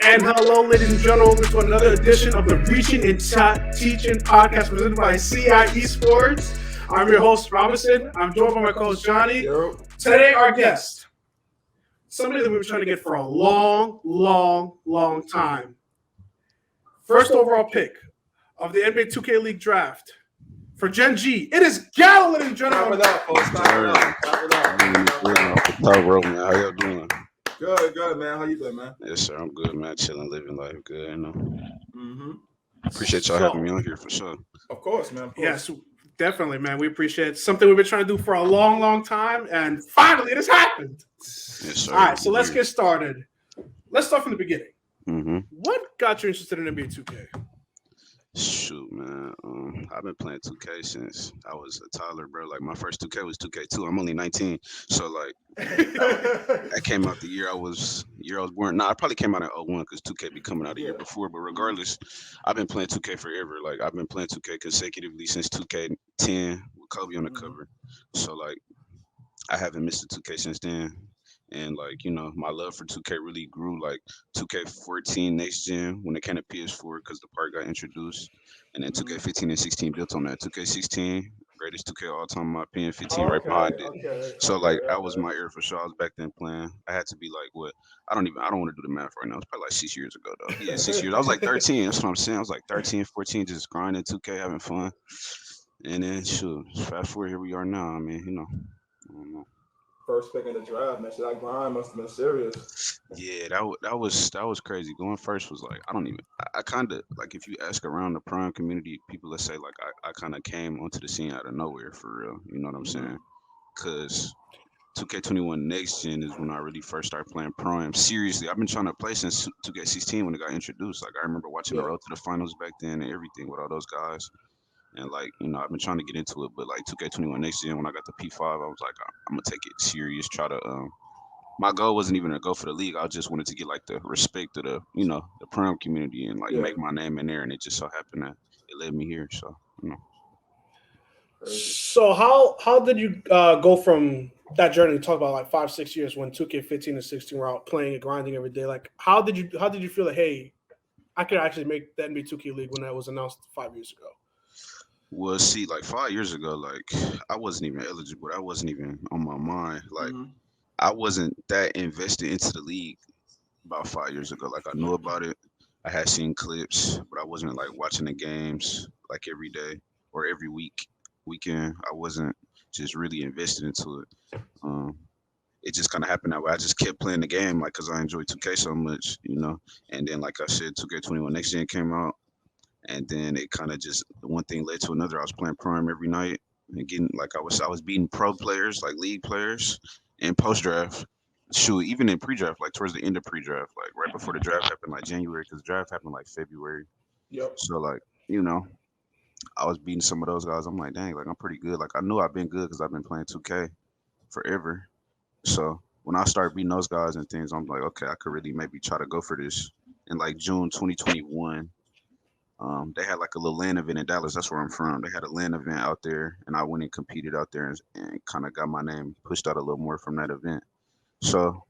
And hello, ladies and gentlemen, welcome to another edition of the Reachin and Teachin podcast presented by CI Esports. I'm your host, Robinson. I'm joined by my co-host, Johnny. Today, our guest, somebody that we've been trying to get for a long time. First overall pick of the NBA 2K League draft for Gen G. It is Gallo, ladies and gentlemen. Top row, man. How y'all doing? Good, man. How you doing, man? Yes, sir. I'm good, man. Chilling, living life good, you know. Appreciate y'all having me on here for sure. Of course, man. Of course. Yes, definitely, man. We appreciate it. Something we've been trying to do for a long time, and finally it has happened. Yes, sir. All right, so let's get started. Let's start from the beginning. Mm-hmm. What got you interested in NBA 2K? Shoot, man. I've been playing 2K since I was a toddler, bro. Like my first 2K was 2K2. I'm only 19, so like that came out the year I was born. Nah, it probably came out in 01 because 2K be coming out a year before. But regardless, I've been playing 2K forever. Like I've been playing 2K consecutively since 2K10 with Kobe on the cover. So like I haven't missed a 2K since then. And like, you know, my love for 2K really grew like 2K14 next gen when it came to PS4 because the part got introduced. And then 2K15 and 16 built on that. 2K16, greatest 2K all time in my opinion, 15 right behind it. Okay. So like that was my era for sure. I was back then playing. I had to be like what I don't want to do the math right now. It's probably like 6 years ago though. Yeah, 6 years. I was like 13. That's what I'm saying. I was like 13, 14, just grinding 2K, having fun. And then shoot, fast forward here we are now. I mean, you know, I don't know. First pick in the draft, man. That grind must have been serious. Yeah, that was crazy. Going first was like I kind of like if you ask around the prime community, people that say like I kind of came onto the scene out of nowhere for real. You know what I'm saying? Cause 2K21 Next Gen is when I really first started playing prime. Seriously, I've been trying to play since 2K16 when it got introduced. Like I remember watching the road to the finals back then and everything with all those guys. And like, you know, I've been trying to get into it, but like 2K21 Next Gen, when I got the P5, I was like, I'm gonna take it serious. Try to my goal wasn't even to go for the league. I just wanted to get like the respect of the, you know, the prime community and like make my name in there. And it just so happened that it led me here. So, you know. So how did you go from that journey? Talk about like 5-6 years when 2K15 and 16 were out playing and grinding every day. Like how did you feel like, hey, I could actually make the NBA 2K League when that was announced 5 years ago? Well, see, like 5 years ago, like I wasn't even eligible. I wasn't even on my mind. Like I wasn't that invested into the league about 5 years ago. Like I knew about it. I had seen clips, but I wasn't like watching the games like every day or every weekend. I wasn't just really invested into it. It just kind of happened that way. I just kept playing the game like because I enjoy 2K so much, you know. And then like I said, 2K21 Next Gen came out. And then it kind of just one thing led to another. I was playing prime every night and getting like I was beating pro players, like league players, in post draft. Shoot, even in pre draft, like towards the end of pre draft, like right before the draft happened, like January, because the draft happened like February. Yep. So like you know, I was beating some of those guys. I'm like, dang, like I'm pretty good. Like I knew I've been good because I've been playing 2K forever. So when I started beating those guys and things, I'm like, okay, I could really maybe try to go for this. In like June 2021. They had like a little LAN event in Dallas. That's where I'm from. They had a LAN event out there, and I went and competed out there and kind of got my name pushed out a little more from that event. So,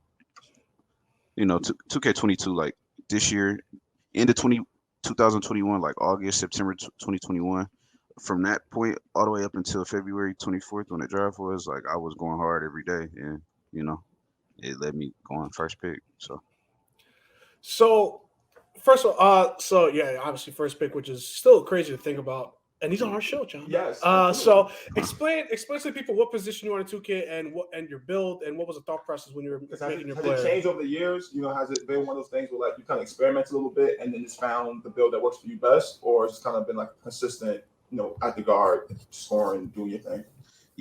you know, 2K22, like this year, end of 2021, like August, September 2021, from that point all the way up until February 24th when the draft was, like I was going hard every day, and you know, it led me going first pick. So first of all, so yeah, obviously first pick, which is still crazy to think about. And he's on our show, John. Yes. So explain to people what position you are in 2K and your build and what was the thought process when you were making your player. Has it changed over the years? You know, has it been one of those things where like you kind of experiment a little bit and then just found the build that works for you best, or it's kind of been like consistent, you know, at the guard, scoring, doing your thing?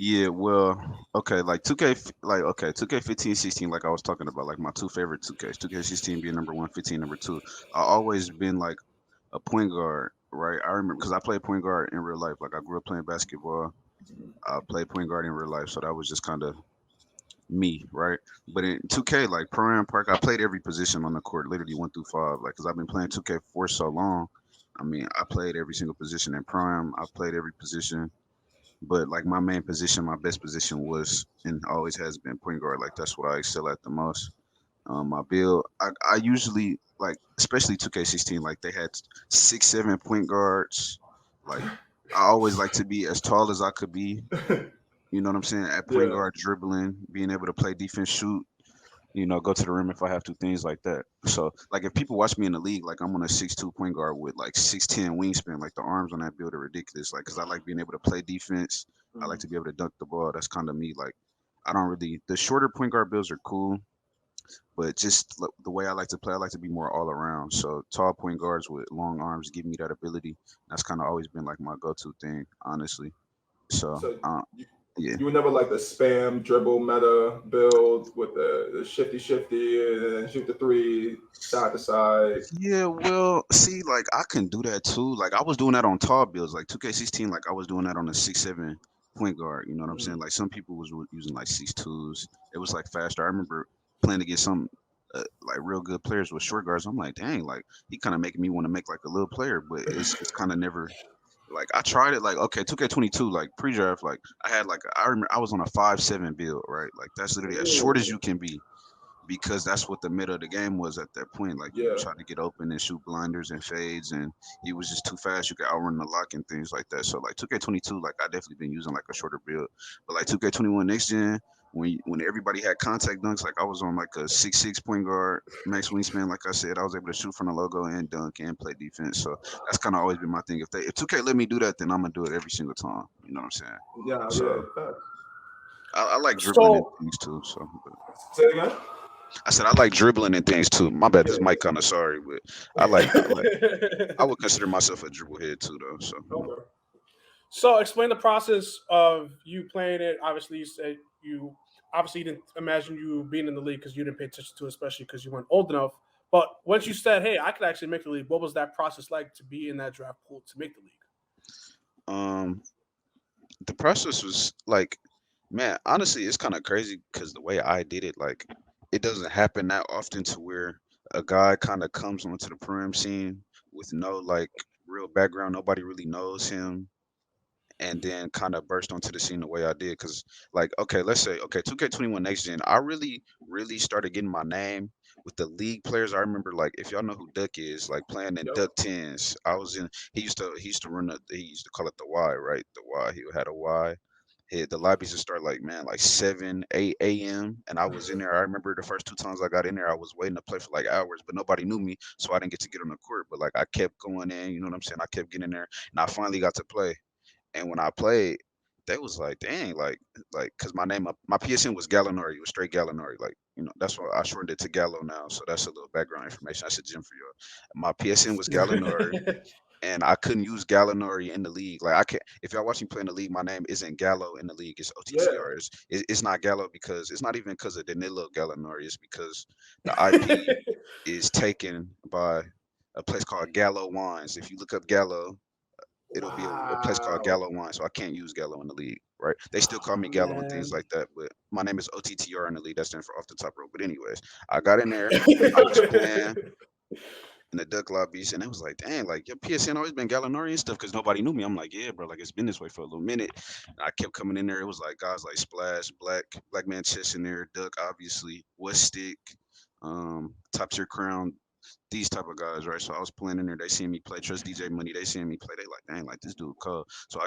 Yeah, well, okay, like 2K, like okay, 2K15, 16, like I was talking about, like my two favorite 2Ks, 2K16 being number one, 15 number two. I always been like a point guard, right? I remember because I played point guard in real life. Like I grew up playing basketball. I played point guard in real life, so that was just kind of me, right? But in 2K, like Prime Park, I played every position on the court, literally 1 through 5. Like, cause I've been playing 2K for so long. I mean, I played every single position in Prime. I played every position. But like my main position, my best position was and always has been point guard. Like that's what I excel at the most. My build, I usually like, especially 2K16, like they had 6, 7 point guards. Like I always like to be as tall as I could be. You know what I'm saying? At point Yeah. guard, dribbling, being able to play defense, shoot. Go to the rim if I have to, things like that. So, like, if people watch me in the league, like, I'm on a 6'2" point guard with like 6'10" wingspan, like the arms on that build are ridiculous. Like, cause I like being able to play defense. I like Mm. to be able to dunk the ball. That's kind of me. Like, I don't really. The shorter point guard builds are cool, but just the way I like to play, I like to be more all around. So, tall point guards with long arms give me that ability. That's kind of always been like my go-to thing, honestly. So, So you, yeah. you were never like the spam dribble meta build with the shifty and then shoot the three side to side. Yeah, well, see, like I can do that too. Like I was doing that on tall builds, like 2K16. Like I was doing that on a 6'7" point guard. You know what I'm saying? Mm. Like some people was using like 6'2s. It was like faster. I remember playing against some like real good players with short guards. I'm like, dang, like he kind of making me want to make like a little player, but it's kind of never. Like I tried it, like okay, 2K22, like pre-draft, like I had like I remember I was on a 5'7" build, right? Like that's literally as short as Ooh, you can be because that's what the meta of the game was at that point. Like you yeah. try to get open and shoot blinders and fades, and he was just too fast. You could outrun the lock and things like that. So like 2K22, like I definitely been using like a shorter build, but like 2K21 next gen. When everybody had contact dunks, like I was on like a 6'6" point guard, max wingspan. Like I said, I was able to shoot from the logo and dunk and play defense. So that's kind of always been my thing. If 2K let me do that, then I'm gonna do it every single time. You know what I'm saying? Yeah, yeah. So I like dribbling and So things too. So Say it again. I said I like dribbling and things too. My bad, this Yeah. mic kind of sorry, but I would consider myself a dribble head too though. So Okay. So explain the process of you playing it. Obviously, you said you obviously didn't imagine you being in the league because you didn't pay attention to it, especially because you weren't old enough. But once you said, "Hey, I could actually make the league," what was that process like to be in that draft pool to make the league? um, the process was like, man, honestly, it's kind of crazy because the way I did it, like, it doesn't happen that often to where a guy kind of comes onto the prim scene with no like real background. Nobody really knows him and then kind of burst onto the scene the way I did. Cause like, okay, let's say, okay, 2K21 next gen, I really started getting my name with the league players. I remember like if y'all know who Duck is, like playing in Yep. Duck tens. I was in he used to run he used to call it the Y, right? The Y. He had a Y. The lobbies would start like man, like 7, 8 a.m. And I was in there. I remember the first 2 times I got in there, I was waiting to play for like hours, but nobody knew me, so I didn't get to get on the court. But like I kept going in, you know what I'm saying? I kept getting in there, and I finally got to play. And when I played, they was like, dang, cause my name, my PSN was Gallinari. It was straight Gallinari. Like, that's why I shortened it to Gallo now. So that's a little background information. That's a gem for you. My PSN was Gallinari, and I couldn't use Gallinari in the league. Like, I can't, if y'all watch me play in the league, my name isn't Gallo in the league. It's Yeah. OTTR. It's not Gallo because it's not even because of Danilo Gallinari. It's because the IP is taken by a place called Gallo Wines. If you look up Gallo, it'll be a place called Wow. Gallo Wine, so I can't use Gallo in the league, right? They still call Oh, me Gallo and things Man. like that, but my name is OTTR in the league. That stands for off the top rope. But anyways, I got in there, I was playing in the duck lobbies, and it was like, dang, like your PSN always been Gallinari and stuff because nobody knew me. I'm like, yeah, bro, like it's been this way for a little minute. And I kept coming in there. It was like guys like Splash, Black Man Chess in there, Duck, obviously, West Stick, Top Tier Crown, these type of guys, right? So I was playing in there. They seeing me play. Trust DJ Money. They seeing me play. They like, dang, like this dude cold. So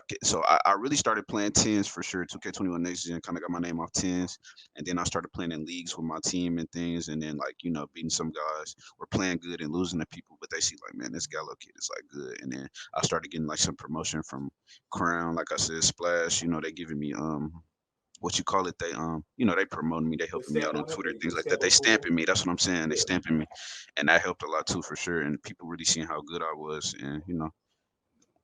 I really started playing tens for sure. 2K21 next gen kind of got my name off tens, and then I started playing in leagues with my team and things, and then like beating some guys or playing good and losing to people, but they see like, man, this Gallo kid is like good, and then I started getting like some promotion from Crown, like I said, Splash. They giving me what you call it, they promoting me, they The helping me stamp out on on it, Twitter, the things like that. stamp They approval. stamping me. That's what I'm saying. They Yeah. stamping me, and that helped a lot too for sure. And people really seeing how good I was, and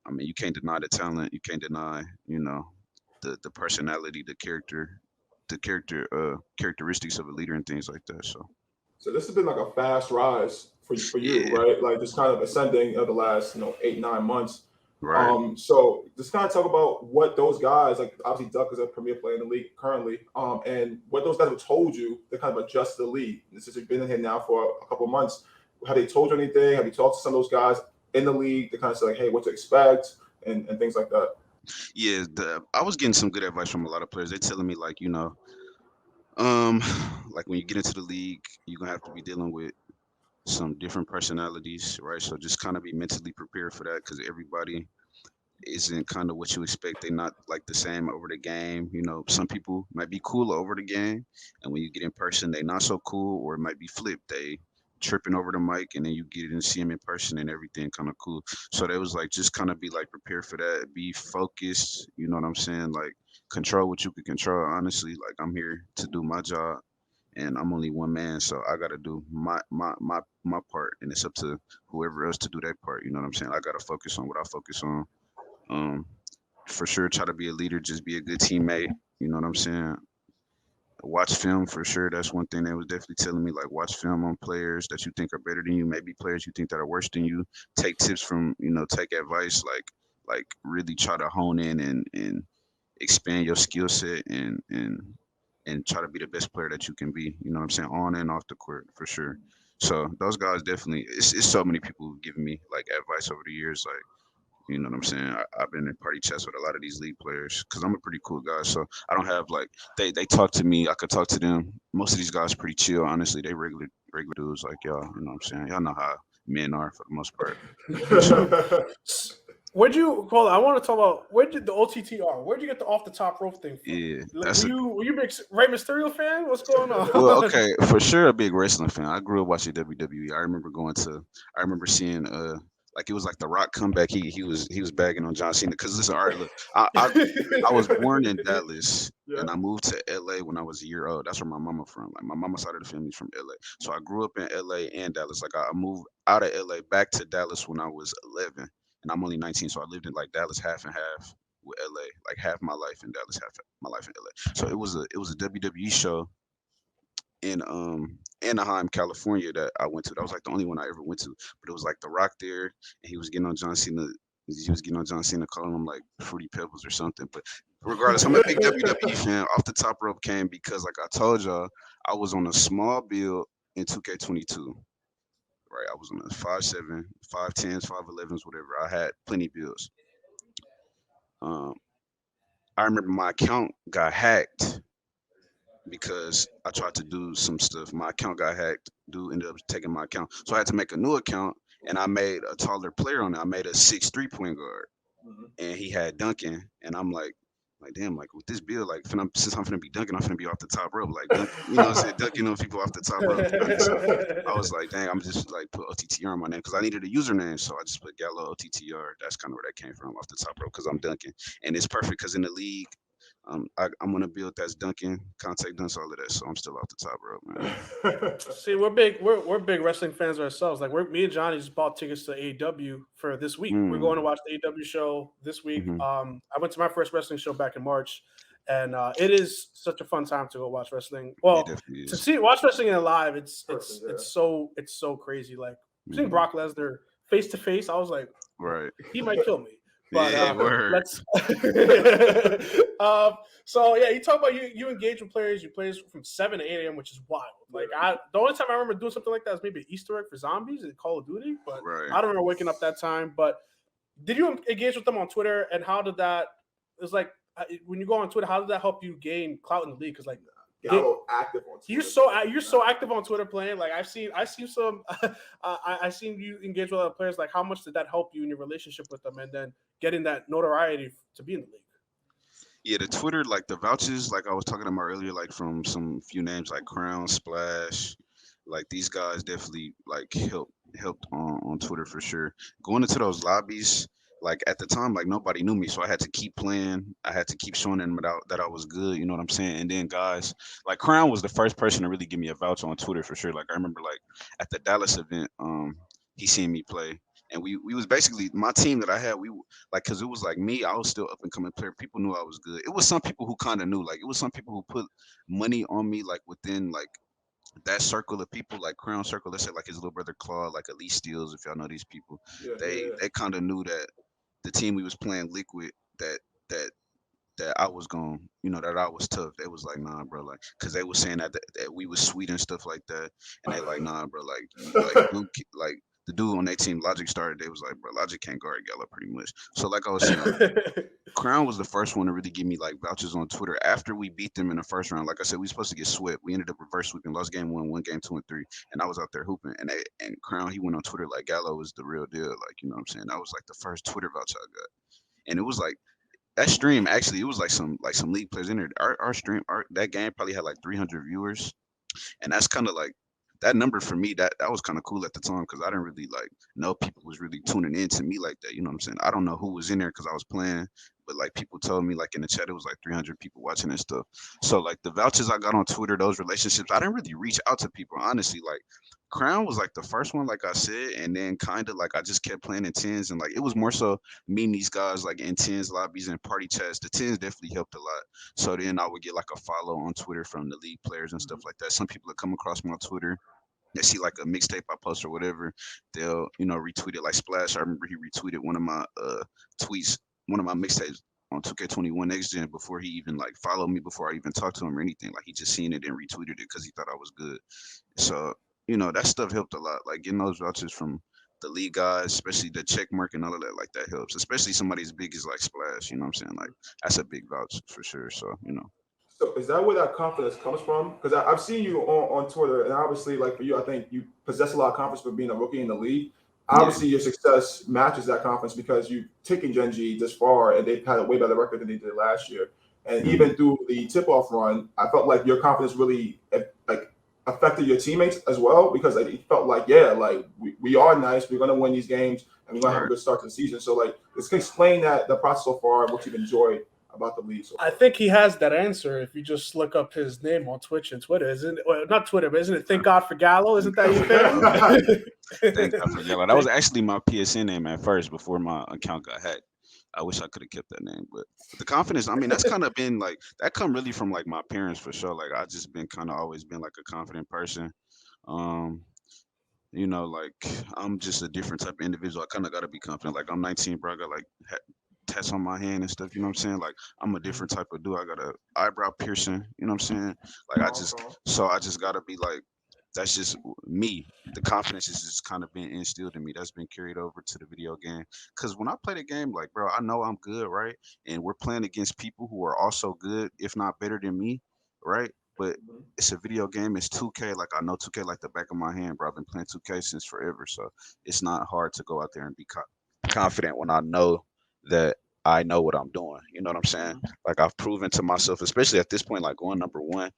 I mean, you can't deny the talent. You can't deny, the personality, the characteristics of a leader and things like that. So So this has been like a fast rise for you, yeah, right? Like just kind of ascending of the last 8 9 months. right. So just kind of talk about what those guys like. Obviously, Duck is a premier player in the league currently, and what those guys have told you to kind of adjust the league. This has been in here now for a couple of months. Have they told you anything? Have you talked to some of those guys in the league to kind of say like, hey, what to expect and things like that? Yeah, I was getting some good advice from a lot of players. They telling me like, Um, like when you get into the league, you're gonna have to be dealing with some different personalities, right? So just kind of be mentally prepared for that because everybody isn't kind of what you expect. They're not like the same over the game. You know, some people might be cool over the game, and when you get in person, they not so cool, or it might be flipped. They tripping over the mic, and then you get and see them in person, and everything kind of cool. So that was like just kind of be like prepared for that, be focused. You know what I'm saying? Like control what you can control. Honestly, like I'm here to do my job. And I'm only one man, so I gotta do my part, and it's up to whoever else to do their part. You know what I'm saying? I gotta focus on what I focus on. um, for sure, try to be a leader, just be a good teammate. You know what I'm saying? Watch film for sure. That's one thing they was definitely telling me. Like, watch film on players that you think are better than you, maybe players you think that are worse than you. Take tips from, take advice. Like really try to hone in and expand your skill set and try to be the best player that you can be. You know what I'm saying? On and off the court for sure. So those guys definitely. It's so many people who've given me like advice over the years. Like, you know what I'm saying? I've been in party chats with a lot of these league players because I'm a pretty cool guy. So I don't have like they talk to me. I could talk to them. Most of these guys pretty chill. Honestly, they regular dudes like y'all. You know what I'm saying? Y'all know how men are for the most part. So Where'd you hold on, I want to talk about where did the OTTR? Where'd you get the off the top rope thing from? yeah, Like, that's were you big Rey Mysterio fan? What's going well, on? okay, for sure a big wrestling fan. I grew up watching WWE. I remember seeing like it was like the Rock comeback. He was bagging on John Cena. Cause listen, all right, look, I was born in Dallas Yeah. and I moved to LA when I was a year old. That's where my mama from. Like my mama side of the family's from LA. So I grew up in LA and Dallas. Like I moved out of LA back to Dallas when I was 11 and I'm only 19. So I lived in like Dallas half and half with LA, like half my life in Dallas, half my life in LA. So it was a WWE show in Anaheim, California that I went to. That was like the only one I ever went to. But it was like The Rock there, and he was getting on John Cena. He was getting on John Cena, calling him like Fruity Pebbles or something. But regardless, I'm a big WWE fan. Off the top rope came because, like I told y'all, I was on a small build in 2K22. Right, I was on a 5'7", 5'10s, 5'11s, whatever. I had plenty builds. Um, I remember my account got hacked because I tried to do some stuff. My account got hacked. Dude ended up taking my account, so I had to make a new account, and I made a taller player on it. I made a 6'3" point guard, Mhm. and he had dunking, and I'm like damn, like with this build, like since I'm finna be dunking, I'm finna be off the top rope, like dunk, you know what I'm saying, dunking on people off the top rope. So I was like, dang, I'm just like put OTTR on my name because I needed a username, so I just put GalloOTTR. That's kind of where that came from, off the top rope, because I'm dunking, and it's perfect because in the league. I'm gonna build that's dunking, contact dunks, all of that. So I'm still off the top rope, man. See, we're big wrestling fans ourselves. Like me and Johnny just bought tickets to AEW for this week. We're going to Mm, watch the AEW show this week. hmm I went to my first wrestling show back in March, and it is such a fun time to go watch wrestling. It Well, definitely to is. see watch wrestling in live, it's Person, it's yeah. it's so crazy. Like seeing Hmm Brock Lesnar face to face, I was like, Right. he might kill me. But Yeah, word. let's. So yeah, you talk about you engage with players. You play from 7 to 8 a.m., which is wild. Like the only time I remember doing something like that was maybe an Easter egg for zombies in Call of Duty, but Right. I don't remember waking up that time. But did you engage with them on Twitter, and how did that? It's like when you go on Twitter, how did that help you gain clout in the league? Because like Gallo active on Twitter. you're so active on Twitter playing. Like I've seen some. I seen you engage with other players. Like how much did that help you in your relationship with them, and then getting that notoriety to be in the league? Yeah, the Twitter, like the vouchers, like I was talking about earlier, like from some few names like Crown, Splash, like these guys definitely like helped on Twitter for sure. Going into those lobbies, like at the time, like nobody knew me, so I had to keep playing. I had to keep showing them that I was good. You know what I'm saying? And then guys, like Crown was the first person to really give me a voucher on Twitter for sure. Like I remember, like at the Dallas event, he seen me play. And we was basically my team that I had. Like, cause it was like me, I was still up and coming player. People knew I was good. It was some people who kind of knew. Like, it was some people who put money on me, like within like that circle of people, like Crown Circle. Let's say like his little brother Claude, like Elite Steals, if y'all know these people. Yeah, They kind of knew that the team we was playing Liquid, that that that I was going, that I was tough. They was like, nah, bro, like, cause they was saying that we was sweet and stuff like that, and they like, nah, bro, like, like, Luke, like the dude on their team, Logic started. They was like, bro, Logic can't guard Gallo pretty much. So like I was saying, like Crown was the first one to really give me like vouchers on Twitter after we beat them in the first round. Like I said, we supposed to get swept. We ended up reverse sweeping, lost game one, won game two and three, and I was out there hooping. And Crown, he went on Twitter like Gallo was the real deal. Like, you know what I'm saying? That was like the first Twitter voucher I got, and it was like that stream actually. It was like some league players in there. Our stream, that game probably had like 300 viewers, and that's kind of like that number for me. That was kind of cool at the time because I didn't really like know people was really tuning in to me like that. You know what I'm saying? I don't know who was in there because I was playing, but like people told me like in the chat it was like 300 people watching and stuff. So like the vouchers I got on Twitter, those relationships, I didn't really reach out to people honestly. Like Crown was like the first one, like I said, and then kind of like I just kept playing in tens, and like it was more so meeting these guys like in tens lobbies and party chats. The tens definitely helped a lot. So then I would get like a follow on Twitter from the league players and stuff like that. Some people that come across my Twitter, they see like a mixtape I post or whatever, they'll retweet it. Like Splash, I remember he retweeted one of my tweets, one of my mixtapes on 2K21 Next Gen before he even like followed me, before I even talked to him or anything. Like he just seen it and retweeted it because he thought I was good. So that stuff helped a lot. Like getting those vouchers from the league guys, especially the check mark and all of that, like that helps. Especially somebody as big as like Splash, you know what I'm saying? Like that's a big vouch for sure. So. So is that where that confidence comes from? Because I've seen you on Twitter, and obviously, like for you, I think you possess a lot of confidence for being a rookie in the league. Yeah. Obviously, your success matches that confidence because you've taken Gen G this far, and they've had a way better record than they did last year. And even through the tip-off run, I felt like your confidence really like affected your teammates as well because like, it felt like, yeah, like we are nice, we're gonna win these games, and we're gonna have a good start to the season. So like, let's explain that the process so far and what you've enjoyed about the league so far. I think he has that answer if you just look up his name on Twitch and Twitter. Isn't it? Well, not Twitter, but isn't it Thank God for Gallo? Isn't that your thing? Thank God for Gallo. That was actually my PSN name at first before my account got hacked. I wish I could have kept that name, but the confidence, I mean, that's kind of been like that come really from like my parents for sure. Like I just been kind of always been like a confident person. Um, like I'm just a different type of individual. I kind of got to be confident. Like I'm 19, bro. I got like tats on my hand and stuff. You know what I'm saying? Like I'm a different type of dude. I got a eyebrow piercing. You know what I'm saying? Like I just gotta be like. That's just me. The confidence is just kind of been instilled in me. That's been carried over to the video game. Cause when I play the game, like bro, I know I'm good, right? And we're playing against people who are also good, if not better than me, right? But it's a video game. It's 2K. Like I know 2K like the back of my hand, bro. I've been playing 2K since forever, so it's not hard to go out there and be confident when I know that I know what I'm doing. You know what I'm saying? Like I've proven to myself, especially at this point, like going number one,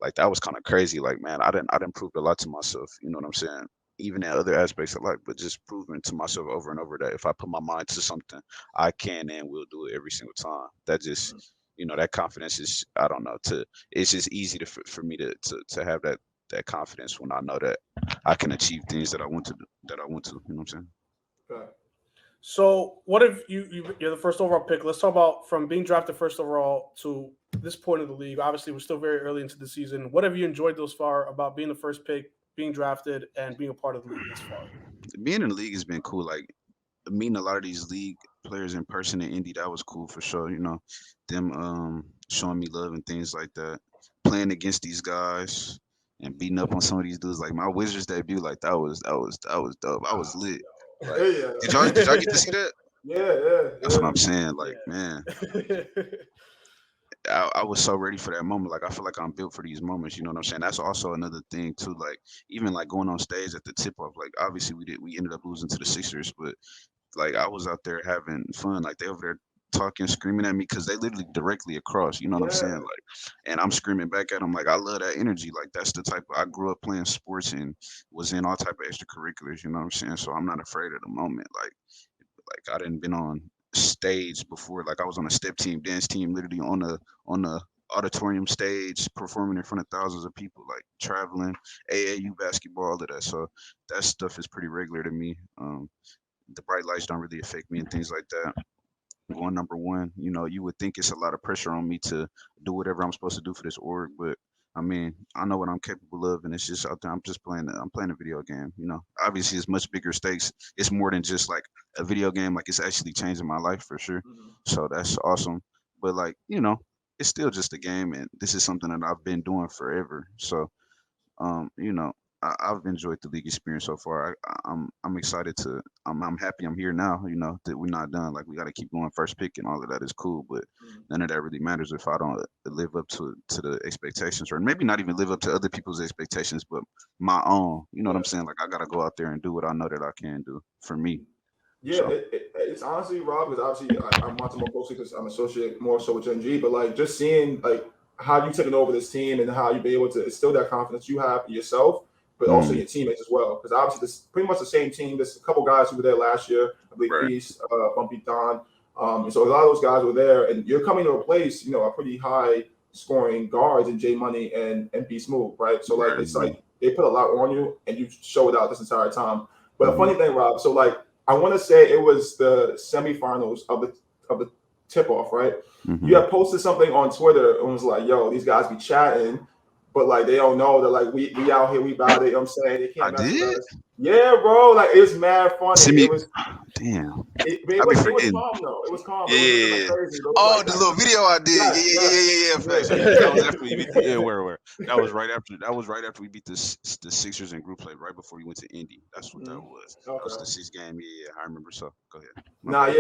like that was kind of crazy. Like man, I didn't prove a lot to myself. You know what I'm saying? Even in other aspects of life, but just proving to myself over and over that if I put my mind to something, I can and will do it every single time. That just that confidence is I don't know to it's just easy for me to have that confidence when I know that I can achieve things that I want to do, that I want to. You know what I'm saying? Okay. So, what if you're the first overall pick? Let's talk about from being drafted first overall to this point of the league. Obviously, we're still very early into the season. What have you enjoyed thus far about being the first pick, being drafted, and being a part of the league this far? Being in the league has been cool. Like meeting a lot of these league players in person in Indy, that was cool for sure. Them showing me love and things like that. Playing against these guys and beating up on some of these dudes. Like my Wizards debut, like that was dope. I was lit. Like, Yeah. did y'all get to see that? Yeah. That's what I'm saying. Like, man, I was so ready for that moment. Like, I feel like I'm built for these moments. You know what I'm saying? That's also another thing too. Like, even like going on stage at the tip off. Like, obviously we ended up losing to the Sixers, but like I was out there having fun. Like they over there talking, screaming at me because they literally directly across. You know what I'm saying? Like, and I'm screaming back at them. Like I love that energy. Like that's the type I grew up playing sports and was in all type of extracurriculars. You know what I'm saying? So I'm not afraid of the moment. Like I didn't been on stage before. Like I was on a step team, dance team, literally on the auditorium stage, performing in front of thousands of people, like traveling, AAU basketball, all of that. So that stuff is pretty regular to me. The bright lights don't really affect me and things like that. Going number one, you would think it's a lot of pressure on me to do whatever I'm supposed to do for this org, but I mean, I know what I'm capable of, and it's just out there. I'm playing a video game. Obviously, it's much bigger stakes. It's more than just like a video game. Like it's actually changing my life for sure. So that's awesome. But like, it's still just a game, and this is something that I've been doing forever. So, I've enjoyed the league experience so far. I'm excited to. I'm happy I'm here now. You know that we're not done. Like we got to keep going. First pick and all of that is cool, but none of that really matters if I don't live up to the expectations, or maybe not even live up to other people's expectations, but my own. You know what I'm saying? Like I gotta go out there and do what I know that I can do for me. Yeah, So it's honestly, Rob, because obviously I'm watching more closely because I'm associated more so with Gen G, but like just seeing like how you taking over this team and how you be able to instill that confidence you have in yourself, but also your teammates as well. Because obviously this is pretty much the same team. There's a couple guys who were there last year, I believe right. Feast, Bumpy Don. And so a lot of those guys were there, and you're coming to replace, a pretty high scoring guards in J Money and B Smooth, right? So like it's like they put a lot on you, and you show it out this entire time. But a funny thing, Rob, so like I want to say it was the semifinals of the tip off, right? You have posted something on Twitter and was like, "Yo, these guys be chatting, but like they don't know that like we out here, we about it." You know what I'm saying? They I can't mess with did. us. Yeah, bro. Like it's mad funny. Send me. It was Damn. it I be was forgetting. calm though. It was calm. It wasn't like Yeah. crazy. But it was Oh, like the little video I did. yes, Yeah. Facts. yeah. That was after we beat the where. That was right after. That was right after we beat the Sixers in group play. Right before we went to Indy. That's what that was. That was Okay. the 6th game. Yeah, I remember. So go ahead. Nah, yeah.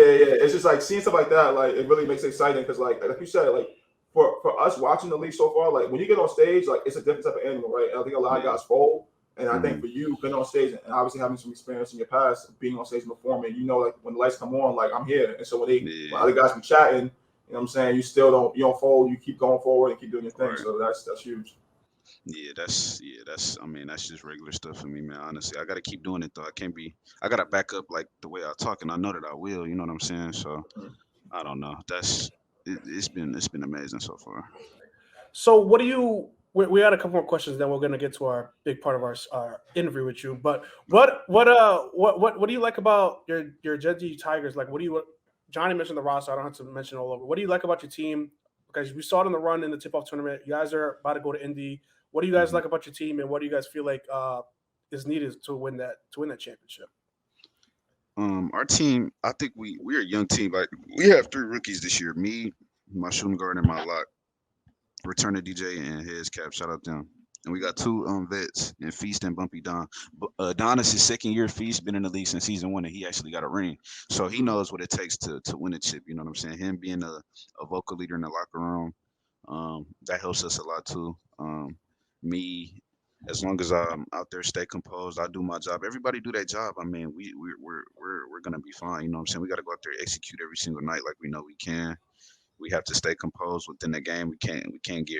It's just like seeing stuff like that, like it really makes it exciting because like you said, like for us watching the league so far, like when you get on stage, like it's a different type of animal, right? And I think a lot of guys fold. And I think for you being on stage and obviously having some experience in your past, being on stage and performing, like when the lights come on, like I'm here. And so when other guys be chatting, you know what I'm saying, you don't fold, you keep going forward and keep doing your thing. Right. So that's huge. Yeah, that's I mean, that's just regular stuff for me, man. Honestly, I gotta keep doing it though. I gotta back up like the way I talk, and I know that I will. You know what I'm saying? So I don't know. It's been amazing so far. So what do you? We had a couple more questions, then we're gonna get to our big part of our interview with you. But what do you like about your Gen Z Tigers? Like, Johnny mentioned the roster. I don't have to mention all over. What do you like about your team? Because we saw it in the run in the tip-off tournament. You guys are about to go to Indy. What do you guys like about your team, and what do you guys feel like is needed to win that championship? Our team, I think we're a young team. Like we have 3 rookies this year. Me, my shooting guard, and my lock. Return to DJ and Heads Cap. Shout out them. And we got 2 vets in Feast and Bumpy Don. Don is his 2nd year. Feast been in the league since season 1, and he actually got a ring, so he knows what it takes to win a chip. You know what I'm saying? Him being a vocal leader in the locker room, that helps us a lot too. Me, as long as I'm out there, stay composed, I do my job. Everybody do their job. I mean, we're gonna be fine. You know what I'm saying? We got to go out there, execute every single night like we know we can. We have to stay composed within the game. We can't get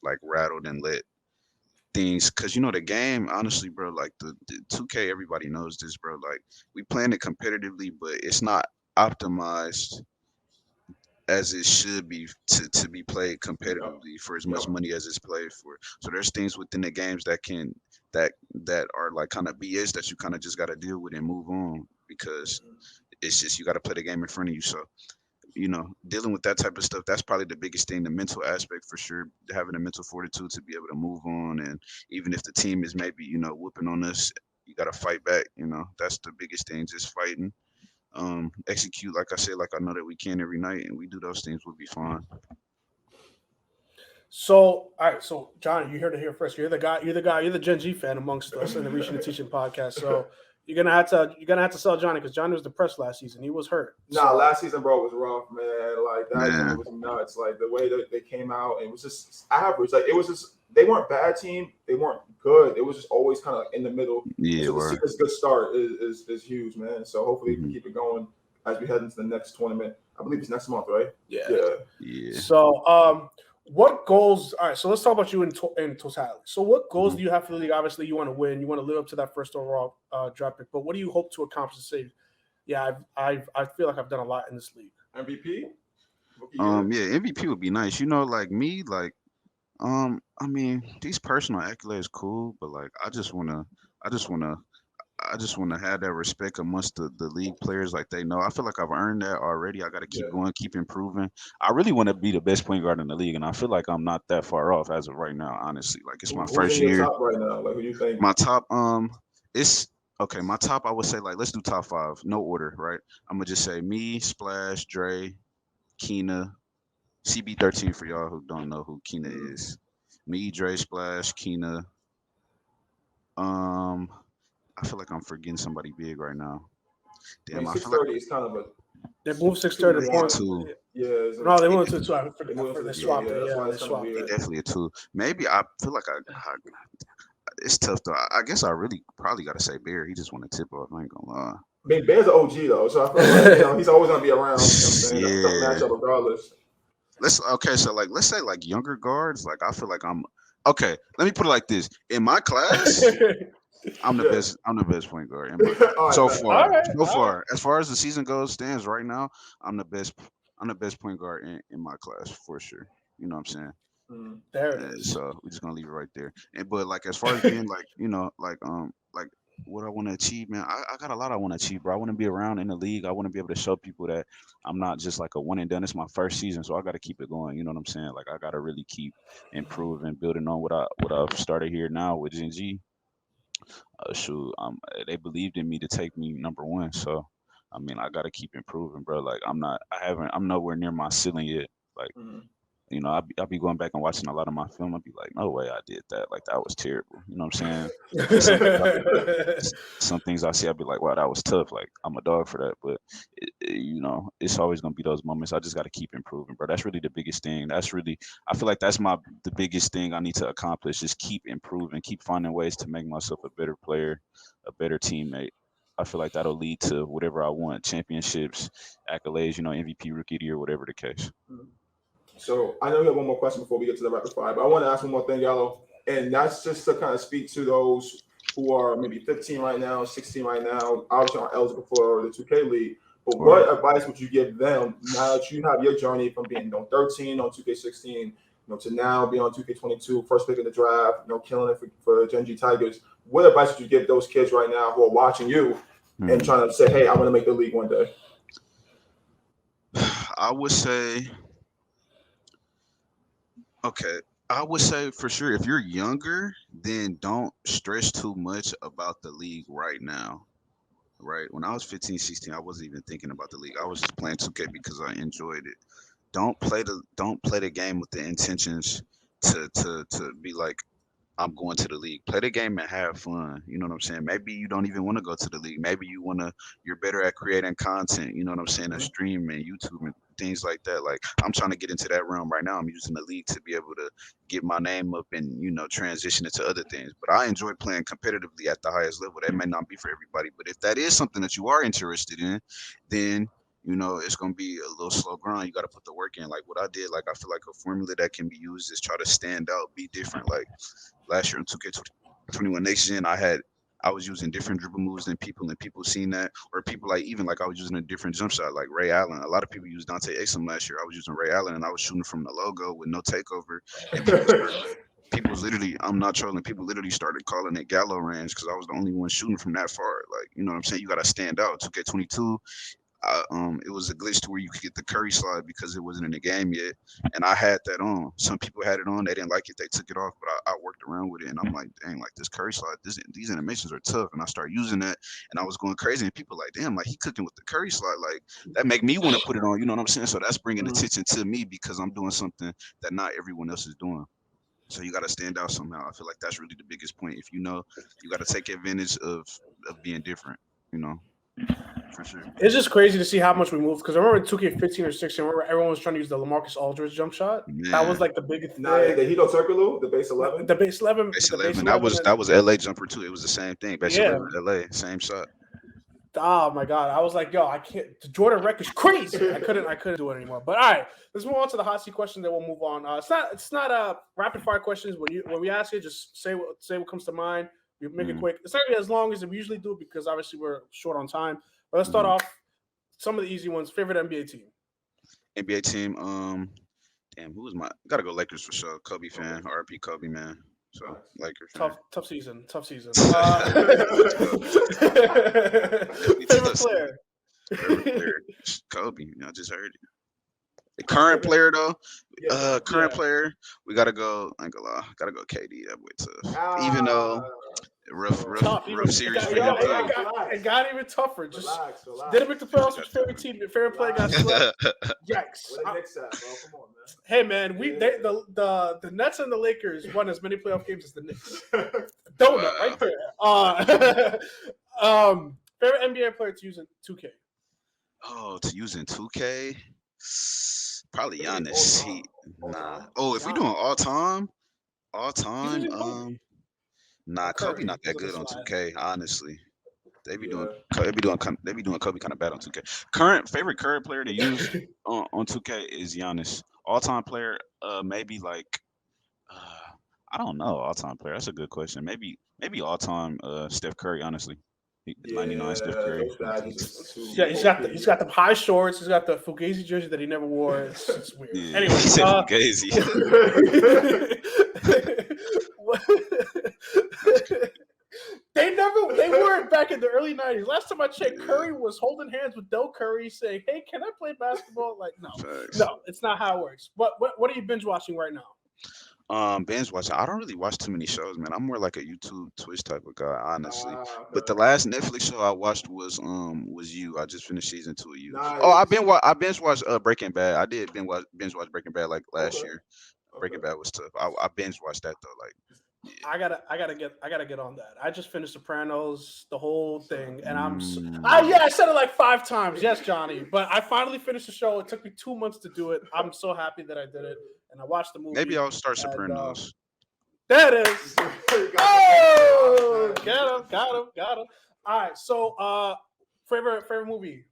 like rattled and let things, because the game, honestly, bro, like the 2K, everybody knows this, bro. Like we playing it competitively, but it's not optimized as it should be to be played competitively for as much money as it's played for. So there's things within the games that are like kind of BS that you kind of just got to deal with and move on, because it's just you got to play the game in front of you. So dealing with that type of stuff, that's probably the biggest thing, the mental aspect for sure, having the mental fortitude to be able to move on. And even if the team is maybe, whooping on us, you got to fight back. That's the biggest thing, just fighting. Execute, like I said, like I know that we can every night, and we do those things, we'll be fine. So, all right. So, Johnny, you heard it here first. You're the Gen G fan amongst us in the Reachin and Teachin podcast. So, you're gonna have to sell Johnny, because Johnny was depressed last season. He was hurt. Nah, last season, bro, was rough, man. Like that was nuts. Like the way that they came out, it was just average. Like it was just, they weren't bad team, they weren't good. It was just always kind of in the middle. Yeah, so to see this good start is huge, man. So hopefully we can keep it going as we head into the next tournament. I believe it's next month, right? Yeah. So, what goals? All right, so let's talk about you in totality. So, what goals do you have for the league? Obviously, you want to win. You want to live up to that first overall draft pick. But what do you hope to accomplish? To say, yeah, I feel like I've done a lot in this league. MVP. Yeah, MVP would be nice. Like me, like I mean, these personal accolades cool, but like I just wanna have that respect amongst the league players. Like they know, I feel like I've earned that already. I got to keep going, keep improving. I really want to be the best point guard in the league, and I feel like I'm not that far off as of right now. Honestly, like it's my first year. Top right now, like who do you think? My top, it's okay. My top, I would say, like, let's do top 5, no order, right? I'm gonna just say me, Splash, Dre, Keena, CB13 for y'all who don't know who Keena is. Me, Dre, Splash, Keena, I feel like I'm forgetting somebody big right now. I mean, Damn, I feel like 630 is kind of a. They moved 630 Point to two. Yeah. No, they moved to 2. They Swapped it. that's why Yeah, they it's kind of swapped weird. it. Definitely a 2. Maybe I feel like I it's tough though. I guess I really probably gotta say Bear. He just want to tip off. I ain't gonna lie. I mean, Bear's an OG though, so I feel like he's always gonna be around. You know what I'm saying? That's a tough Yeah. matchup regardless. So like let's say like younger guards. Like I feel like I'm okay. Let me put it like this. In my class, I'm the best. I'm the best point guard in my class. So far. All right. So far, as far as the season goes, stands right now. I'm the best. I'm the best point guard in my class for sure. You know what I'm saying? There it is. So we're just gonna leave it right there. But like as far as being like like what I want to achieve, man, I got a lot I want to achieve, bro. I want to be around in the league. I want to be able to show people that I'm not just like a one and done. It's my first season, so I got to keep it going. You know what I'm saying? Like I got to really keep improving, building on what I've started here now with Gen G. Shoot, they believed in me to take me #1. So I mean, I got to keep improving, bro. Like I'm nowhere near my ceiling yet. Like. You know, I'll be going back and watching a lot of my film. I'll be like, no way I did that. Like, that was terrible. You know what I'm saying? Some things I see, I'll be like, wow, that was tough. Like, I'm a dog for that. But, you know, it's always going to be those moments. I just got to keep improving, bro. That's really the biggest thing. I feel like that's the biggest thing I need to accomplish. Just keep improving, keep finding ways to make myself a better player, a better teammate. I feel like that'll lead to whatever I want, championships, accolades, you know, MVP, Rookie of the Year, whatever the case. So I know we have one more question before we get to the rapid fire, but I want to ask one more thing, Gallo, and that's just to kind of speak to those who are maybe 15 right now, 16 right now, obviously aren't eligible for the 2K League. But what advice would you give them now that you have your journey from being 13 on 2K16, to now being on 2K22, first pick in the draft, killing it for Gen G Tigers? What advice would you give those kids right now who are watching you and trying to say, hey, I'm going to make the league one day? I would say. Okay, I would say for sure if you're younger, then don't stress too much about the league right now. Right? When I was 15, 16, I wasn't even thinking about the league. I was just playing 2K because I enjoyed it. Don't play the game with the intentions to be like I'm going to the league. Play the game and have fun. You know what I'm saying? Maybe you don't even want to go to the league. Maybe you're better at creating content. You know what I'm saying? And stream and YouTube and things like that. Like I'm trying to get into that realm right now. I'm using the league to be able to get my name up and transition into other things. But I enjoy playing competitively at the highest level. That may not be for everybody, but if that is something that you are interested in, then it's gonna be a little slow grind. You got to put the work in. Like what I did. Like I feel like a formula that can be used is try to stand out, be different. Like last year in 2K21 Next Gen, I was using different dribble moves than people, and people seen that, or people I was using a different jump shot, like Ray Allen. A lot of people used Dante Exum last year. I was using Ray Allen, and I was shooting from the logo with no takeover. And people's literally, I'm not trolling. People literally started calling it Gallo range because I was the only one shooting from that far. Like, you know what I'm saying? You got to stand out. 2K22. It was a glitch to where you could get the Curry slide because it wasn't in the game yet, and I had that on. Some people had it on, they didn't like it, they took it off, but I worked around with it, and I'm like, dang, like this Curry slide, these animations are tough, and I started using that, and I was going crazy, and people like, damn, like he cooking with the Curry slide, like that make me want to put it on, you know what I'm saying? So that's bringing attention to me because I'm doing something that not everyone else is doing. So you got to stand out somehow. I feel like that's really the biggest point. If you got to take advantage of being different, for sure. It's just crazy to see how much we moved because I remember in 2K15 or 16, everyone was trying to use the LaMarcus Aldridge jump shot. Man. That was like the biggest thing. The Hito Circular, the base 11. The base 11. That was LA jumper too. It was the same thing. Base 11, LA, same shot. Oh my god! I was like, yo, I can't. The Jordan Wreck is crazy. I couldn't do it anymore. But all right, let's move on to the hot seat question. Then we'll move on. It's not rapid fire questions. When we ask you, just say what comes to mind. We make it quick. It's not gonna be as long as we usually do because obviously we're short on time. But let's start off some of the easy ones. Favorite NBA team? NBA team. Damn, who was my? Gotta go Lakers for sure. Kobe fan. RP Kobe, man. So Lakers. Tough season. Favorite player? Kobe. I just heard it. The current player though. Player. We gotta go. I ain't gonna lie. Gotta go KD. That boy tough. Even though. Rough series for him. It got even tougher. Just relax. Didn't make the playoffs with your favorite team. Your favorite player got swept. Yikes! Where the Knicks at, bro? Come on, man. Hey, man, the Nets and the Lakers won as many playoff games as the Knicks. Donut right there. Favorite NBA player to use in 2K. Oh, to use in 2K, probably Maybe all Giannis. time. All Nah. time. Oh, if we doing all You can time, use Kobe or nah, Kobe Curry not because that of the good on slide. 2K. Honestly, Yeah. they be doing Kobe kind of bad on 2K. Favorite current player to use on 2K is Giannis. All time player, maybe like uh, I don't know. All time player. That's a good question. Maybe all time Steph Curry. Honestly, 99 Steph Yeah. Curry. Those guys are just too Yeah, OP. he's got the high shorts. He's got the Fugazi jersey that he never wore. It's weird. Yeah, he Anyways, said Fugazi. they wore it back in the early 90s. Last time I checked, Curry was holding hands with Del Curry saying, "Hey, can I play basketball?" Like, Facts. no, it's not how it works. What are you binge watching right now? Binge watching. I don't really watch too many shows, man. I'm more like a YouTube, Twitch type of guy, honestly. But the Okay. last Netflix show I watched was You. I just finished season 2 of You. Oh, Nice. I binge watched Breaking Bad. I did binge watch Breaking Bad like last Okay. year. Breaking Okay. Bad was tough. I binge watched that though. Like, yeah. I gotta get on that. I just finished Sopranos, the whole thing, and Mm, I said it like 5 times. Yes, Johnny, but I finally finished the show. It took me 2 months to do it. I'm so happy that I did it, and I watched the maybe movie. I'll start And Sopranos. there it is. Oh, got him. All right, so favorite movie.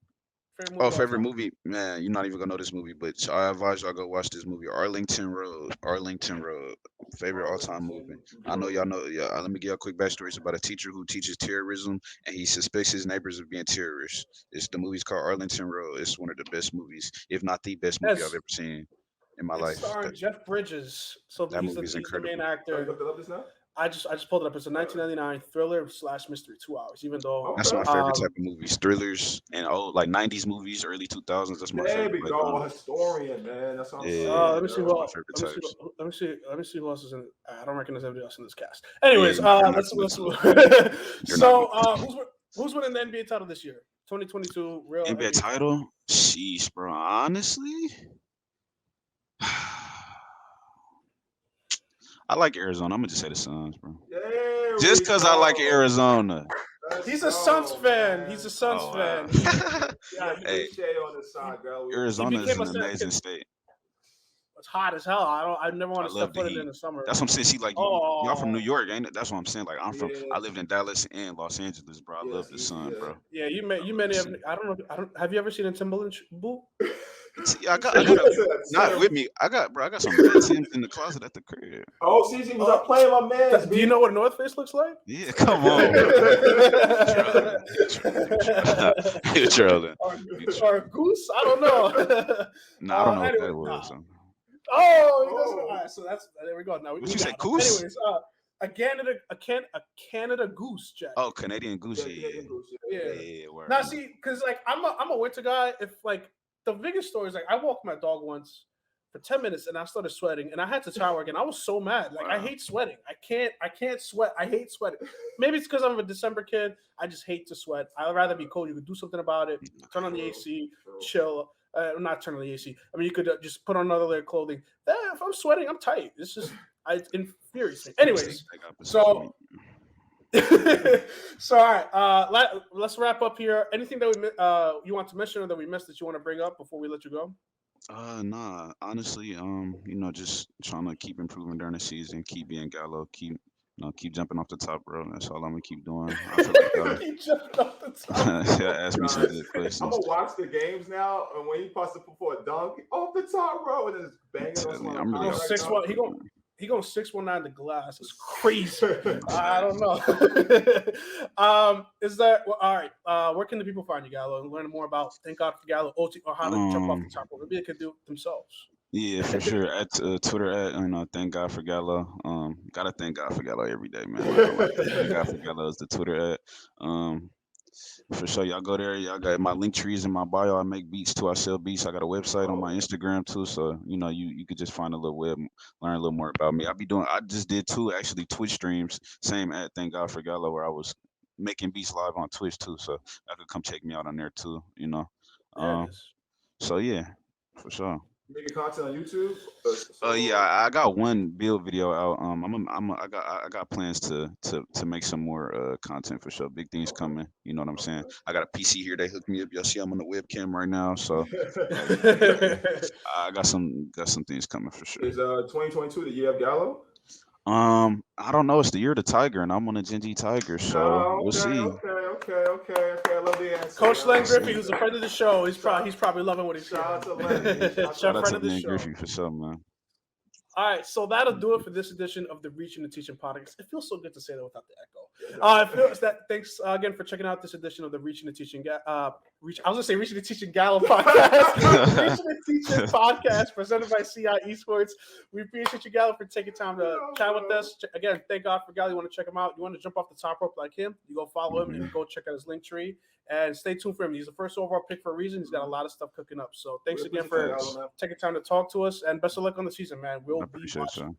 Oh, All favorite time. movie, man. You're not even gonna know this movie, but I advise y'all go watch this movie, Arlington Road. Arlington Road, favorite all-time movie. Arlington I know y'all Road. know. Yeah, let me give you a quick backstory. It's about a teacher who teaches terrorism, and he suspects his neighbors of being terrorists. The movie's called Arlington Road. It's one of the best movies, if not the best movie I've Yes, ever seen in my it's life. starring Jeff Bridges. So That movie is he's the main incredible. Oh, you actor. looked it up just now? I just pulled it up. It's a 1999 thriller slash mystery, 2 hours. Even though That's Okay. my favorite type of movies, thrillers and old like '90s movies, early 2000s. That's my There favorite. we Like, go. A historian, man. That's what I'm yeah, let me saying, see that's yo. my favorite types. let me see who else is in it. I don't recognize anybody else in this cast. Yeah, Anyways, you're not let's good. You're not so good. who's winning the NBA title this year? 2022 real NBA NBA title. title? Sheesh, bro. Honestly, I like Arizona. I'm gonna just say the Suns, bro. There Just we because I like go. Arizona. Let's He's a Suns go, fan. man. He's a Suns Oh wow. fan. You got to Hey, keep Shay on the side, girl. We He Arizona is became an a Suns. amazing state. It's hot as hell. I never want I to step love the foot in heat. the summer. That's what I'm saying. See, like y'all from New Oh, York, ain't it? That's what I'm saying. Like yeah, I lived in Dallas and Los Angeles, bro. I yeah, love it's the easy, sun, yeah. bro. yeah. I You love the many have. sun. I don't know. I don't. Have you ever seen a Timberland boot? See, You I got a said not Tim. with me. I got some red Tims in the closet at the crib. Oh, CC was up playing my man's, Do you know what a North Face looks like? Yeah, come on, bro. You trolling. You trolling. or, You tr- or a goose? I don't know. Nah, I don't know what Anyway, that was. oh, he doesn't. All Oh, right, so that's there we go. Now What we you say, got him. Coos? Anyways, a Canada goose, Jack. Oh, Canadian Goose. yeah, Yeah, Canadian Goose. Yeah. Yeah, yeah. Word. Now I know. see, because like I'm a winter guy. If like the biggest story is like I walked my dog once for 10 minutes and I started sweating and I had to shower again. I was so mad. Like I Wow. hate sweating. I can't sweat. I hate sweating. Maybe it's because I'm a December kid. I just hate to sweat. I'd rather be cold. You could do something about it. Turn on the True, AC, true. chill. Not turn on the AC. I mean, you could just put on another layer of clothing. If I'm sweating, I'm tight. It's just it infuriates me. Anyways, Take opposites from so me. so all right, let's wrap up here. Anything that you want to mention or that we missed that you want to bring up before we let you go? Nah. Honestly, just trying to keep improving during the season, keep being Gallo, keep jumping off the top, bro. That's all I'm gonna keep doing. I feel like y'all Keep jumping off the top. yeah, ask me some Guys, good I'm questions. gonna watch the games now, and when he posts it for a dunk off the top row and then just I'm banging on telling you, someone I'm really He off goes the contract six top, now. one. bro. He goes 619 the glass. It's crazy. Mm. I don't know. Is that well, all right? Where can the people find you, Gallo, and learn more about Thank God for Gallo, OT, or how to jump off the Um, top rope? Maybe they could do it themselves. yeah, for sure. At Twitter at thank God for Gallo. Gotta thank God for Gallo every day, man. Not gonna lie. Thank God for Gallo is the Twitter at. Um, For sure, y'all go there. Y'all got my link trees in my bio. I make beats too. I sell beats. I got a website on Oh, my Instagram too. So you could just find a little web, learn a little more about me. I just did two actually Twitch streams. Same at Thank God for Gallo where I was making beats live on Twitch too. So I could come check me out on there too. There it Um. is. So yeah, for sure. Making content on YouTube? Yeah, I got one build video out. I got plans to make some more content for sure. Big things coming. You know what I'm saying? I got a PC here. They hooked me up. Y'all see I'm on the webcam right now. So I got some things coming for sure. Is 2022 the year of Gallo? I don't know. It's the year of the Tiger, and I'm on a Gen G Tiger, so we'll see. Okay. I love the answer. Coach Len Griffey, who's a friend of the show, he's probably loving what he's saying. Shout out to Len. Shout out to Len Griffey for sure, man. All right, so that'll do it for this edition of the Reachin and Teachin podcast. It feels so good to say that without the echo. Thanks again for checking out this edition of the Reachin and Teachin. I was gonna say Reachin and Teachin Gallo podcast. Reachin and Teachin podcast presented by CI Esports. We appreciate you, Gallo, for taking time to chat with us. Again, thank God for Gallo. You want to check him out? You want to jump off the top rope like him? You go follow him and go check out his link tree. And stay tuned for him. He's the first overall pick for a reason. He's got a lot of stuff cooking up. So thanks again for taking time to talk to us. And best of luck on the season, man. We'll be watching.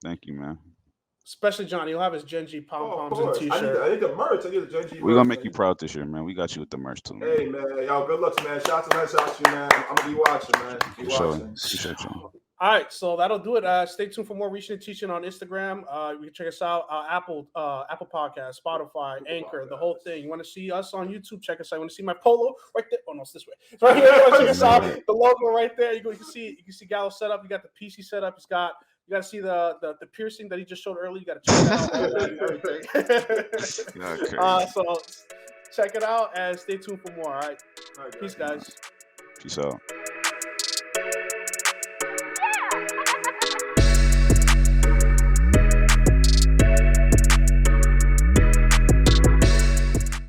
Thank you, man. Especially Johnny. He'll have his Gen G pom-poms and T-shirt. I need the merch. I need the Gen G merch. We're going to make you proud this year, man. We got you with the merch, too, man. Hey, man. Y'all, good luck, man. Shout out to you, man. I'm going to be watching, man. Appreciate you. All right, so that'll do it. Stay tuned for more Reachin and Teachin on Instagram. You can check us out Apple Podcast, Spotify, Anchor, the whole thing. You want to see us on YouTube? Check us out. You want to see my polo right there? Oh no, it's this way. So right here, check us out. The logo right there. You can see Gallo set up. You got the PC set up. You got to see the piercing that he just showed earlier. You got to check it out. So check it out and stay tuned for more. All right. Peace, guys. Peace out.